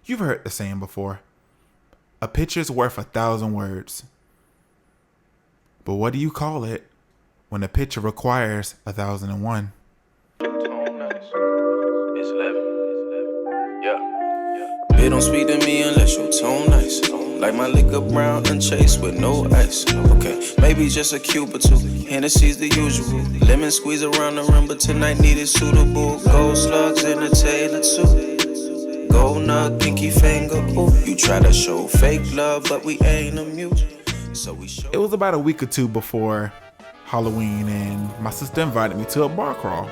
You've heard the saying before. A picture's worth 1,000 words. But what do you call it when a picture requires 1,001? It's Levin. Yeah. They don't speak to me unless your tone nice. Like my liquor brown and chased with no ice. Okay, maybe just a cube or two. Hennessy's the usual. Lemon squeeze around the rim, but tonight needed suitable. Gold slugs in a tailored suit. Gold nut, pinky finger. Ooh, you try to show fake love, but we ain't immune. So we show. It was about a week or two before Halloween, and my sister invited me to a bar crawl.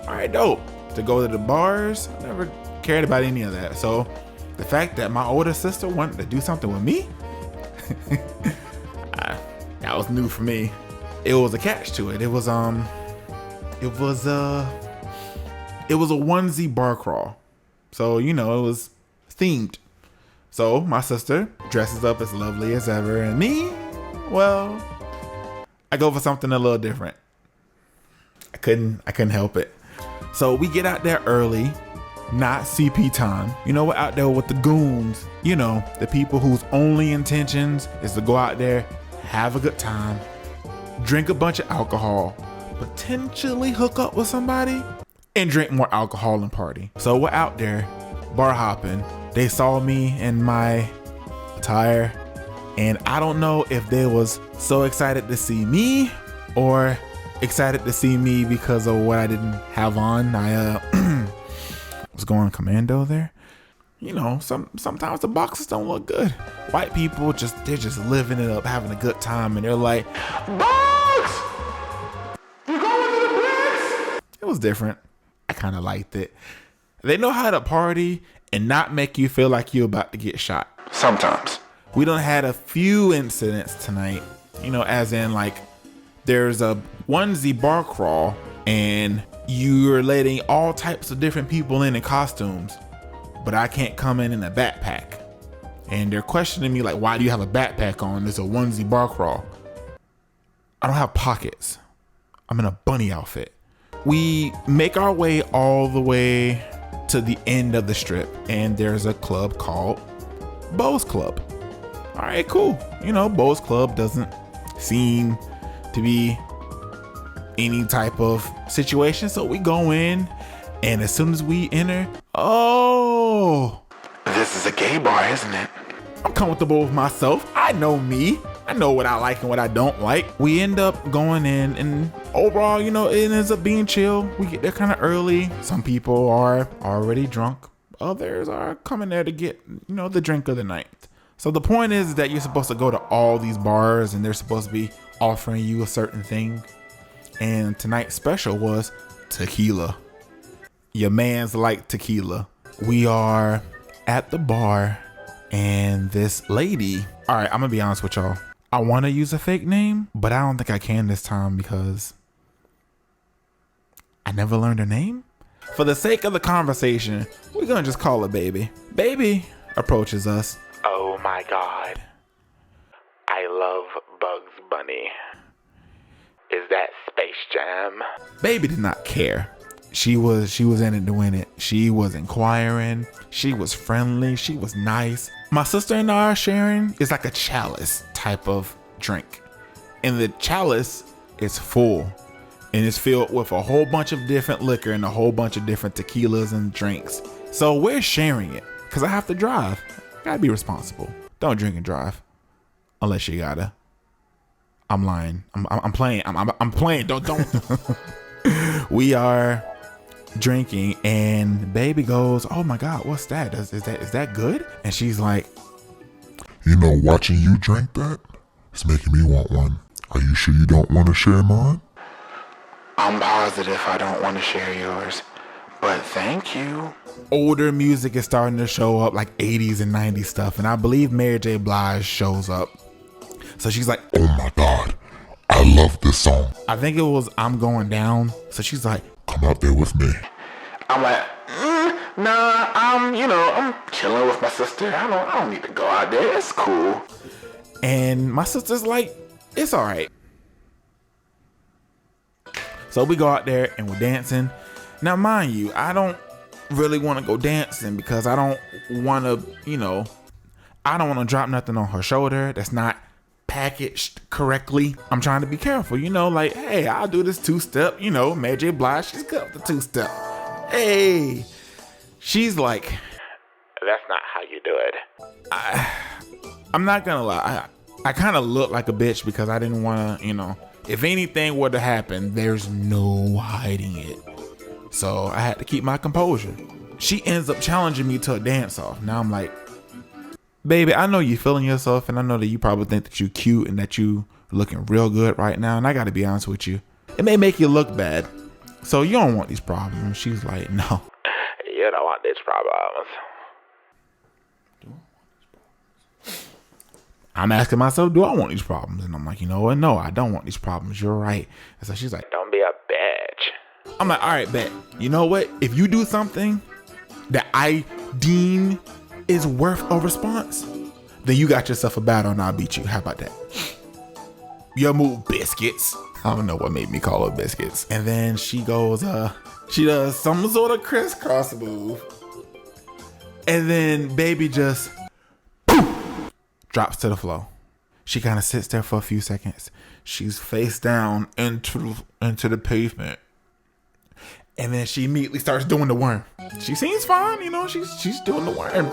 All right, dope. To go to the bars, I never cared about any of that. So the fact that my older sister wanted to do something with me, that was new for me. It was a catch to it. It was a onesie bar crawl. So, you know, it was themed. So my sister dresses up as lovely as ever, and me, well, I go for something a little different. I couldn't help it. So we get out there early, not CP time. You know, we're out there with the goons, you know, the people whose only intentions is to go out there, have a good time, drink a bunch of alcohol, potentially hook up with somebody, and drink more alcohol and party. So we're out there bar hopping. They saw me in my attire, and I don't know if they was so excited to see me or excited to see me because of what I didn't have on. I was going commando there. You know, sometimes the boxes don't look good. White people they're just living it up, having a good time, and they're like, "Box! You going to the Blitz?" It was different. I kind of liked it. They know how to party and not make you feel like you're about to get shot. Sometimes. We done had a few incidents tonight, you know, as in like there's a onesie bar crawl and you're letting all types of different people in costumes, but I can't come in a backpack. And they're questioning me like, why do you have a backpack on? There's a onesie bar crawl. I don't have pockets. I'm in a bunny outfit. We make our way all the way to the end of the strip, and there's a club called Bo's Club. All right, cool. You know, Bo's Club doesn't seem to be any type of situation, so we go in, and as soon as we enter, oh, this is a gay bar, isn't it? I'm comfortable with myself. I know me. I know what I like and what I don't like. We end up going in, and overall, you know, it ends up being chill. We get there kind of early. Some people are already drunk. Others are coming there to get, you know, the drink of the night. So the point is that you're supposed to go to all these bars, and they're supposed to be offering you a certain thing. And tonight's special was tequila. Your man's like tequila. We are at the bar, and this lady, all right, I'm gonna be honest with y'all. I want to use a fake name, but I don't think I can this time because I never learned her name. For the sake of the conversation, we're gonna just call her Baby. Baby approaches us. Oh my God. I love Bugs Bunny. Is that Space Jam? Baby did not care. She was in it to win it. She was inquiring. She was friendly. She was nice. My sister and I are sharing. It's like a chalice type of drink. And the chalice is full. And it's filled with a whole bunch of different liquor and a whole bunch of different tequilas and drinks. So we're sharing it because I have to drive. Gotta be responsible. Don't drink and drive. Unless you gotta. I'm lying. I'm playing. I'm playing. Don't. We are drinking, and Baby goes, "Oh my God, what's that? Is that good?" And she's like, "You know, watching you drink that, it's making me want one. Are you sure you don't want to share mine?" "I'm positive I don't want to share yours, but thank you." Older music is starting to show up, like 80s and 90s stuff, and I believe Mary J. Blige shows up. So she's like, "Oh my God, I love this song." I think it was "I'm Going Down." So she's like, "Come out there with me." I'm like, nah, I'm chilling with my sister. I don't need to go out there. It's cool. And my sister's like, it's all right. So we go out there and we're dancing. Now, mind you, I don't really want to go dancing because I don't want to, I don't want to drop nothing on her shoulder that's not packaged correctly. I'm trying to be careful, like, hey, I'll do this 2-step, Mary J. Blige, she's good with the 2-step. Hey, she's like, that's not how you do it. I'm not gonna lie, I kind of look like a bitch because I didn't want to, if anything were to happen, there's no hiding it. So I had to keep my composure. She ends up challenging me to a dance off. Now I'm like, baby, I know you feeling yourself, and I know that you probably think that you cute and that you looking real good right now. And I got to be honest with you, it may make you look bad. So you don't want these problems. She's like, no, you don't want these problems. I'm asking myself, do I want these problems? And I'm like, you know what? No, I don't want these problems. You're right. And so she's like, don't be a bitch. I'm like, all right, bet. You know what? If you do something that I deem is worth a response, then you got yourself a battle and I'll beat you. How about that? Your move, biscuits. I don't know what made me call her biscuits. And then she goes, she does some sort of crisscross move. And then baby just drops to the floor. She kind of sits there for a few seconds. She's face down into the pavement. And then she immediately starts doing the worm. She seems fine, she's doing the worm.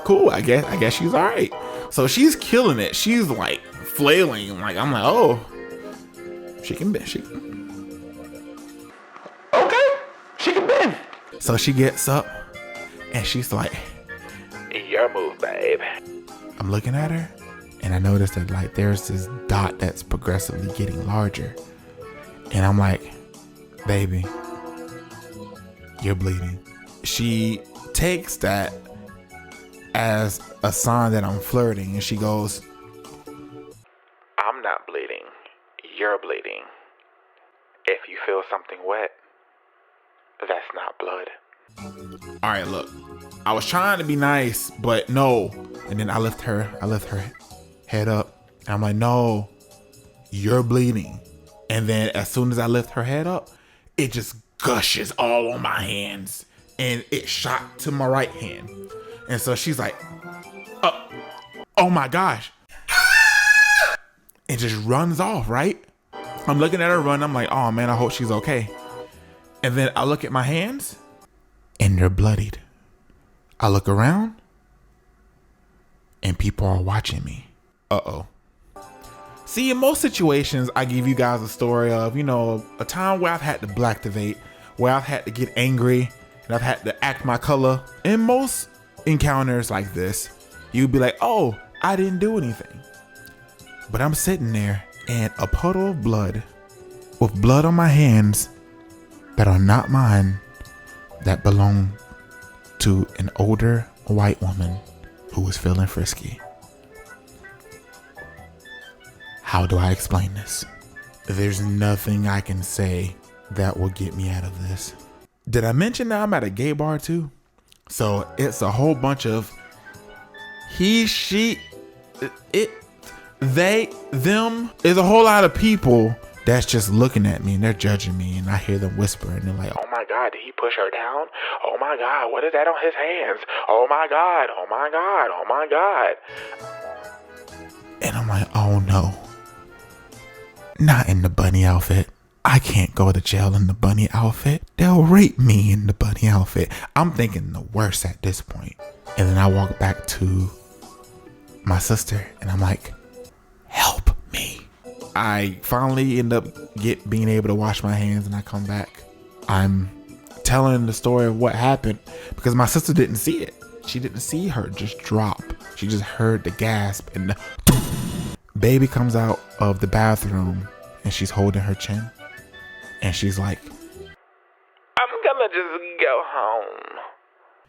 Cool, I guess she's all right. So she's killing it. She's like flailing. Like, I'm like, oh, she can bend. Okay, she can bend. So she gets up and she's like, your move, babe. I'm looking at her and I noticed that like there's this dot that's progressively getting larger. And I'm like, baby, you're bleeding. She takes that as a sign that I'm flirting, and she goes, I'm not bleeding. You're bleeding. If you feel something wet, that's not blood. All right, look, I was trying to be nice, but no. And then I lift her head up. And I'm like, no, you're bleeding. And then as soon as I lift her head up, it just gushes all on my hands. And it shot to my right hand. And so she's like, oh my gosh. It just runs off, right? I'm looking at her run. I'm like, oh man, I hope she's okay. And then I look at my hands and they're bloodied. I look around and people are watching me. Uh-oh. See, in most situations, I give you guys a story of, a time where I've had to Blacktivate, where I've had to get angry and I've had to act my color. In most encounters like this, you'd be like, oh, I didn't do anything. But I'm sitting there and a puddle of blood with blood on my hands that are not mine, that belong to an older white woman who was feeling frisky. How do I explain this? There's nothing I can say that will get me out of this. Did I mention that I'm at a gay bar too? So it's a whole bunch of he, she, it, they, them. There's a whole lot of people that's just looking at me and they're judging me, and I hear them whisper and they're like, oh my God, did he push her down? Oh my God, what is that on his hands? Oh my God, oh my God, oh my God. And I'm like, oh no. Not in the bunny outfit. I can't go to jail in the bunny outfit. They'll rape me in the bunny outfit. I'm thinking the worst at this point. And then I walk back to my sister and I'm like, help me. I finally end up being able to wash my hands, and I come back. I'm telling the story of what happened because my sister didn't see it. She didn't see her just drop. She just heard the gasp and the baby comes out of the bathroom and she's holding her chin and she's like, I'm gonna just go home.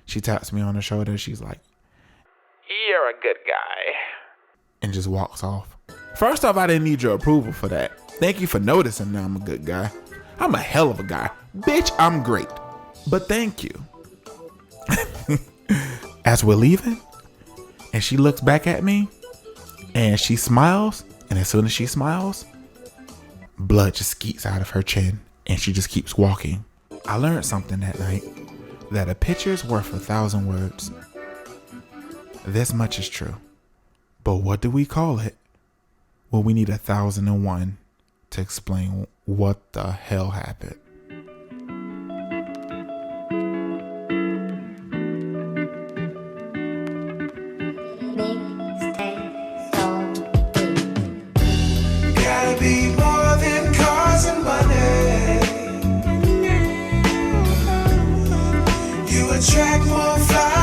She taps me on the shoulder. She's like, you're a good guy, and just walks off. First off, I didn't need your approval for that. Thank you for noticing that I'm a good guy. I'm a hell of a guy. Bitch, I'm great. But thank you. As we're leaving, and she looks back at me, and she smiles, and as soon as she smiles, blood just skeets out of her chin, and she just keeps walking. I learned something that night. that a picture's worth 1,000 words. This much is true. But what do we call it? Well, we need 1,001 to explain what the hell happened. Gotta be more than cars and money. You attract more flies.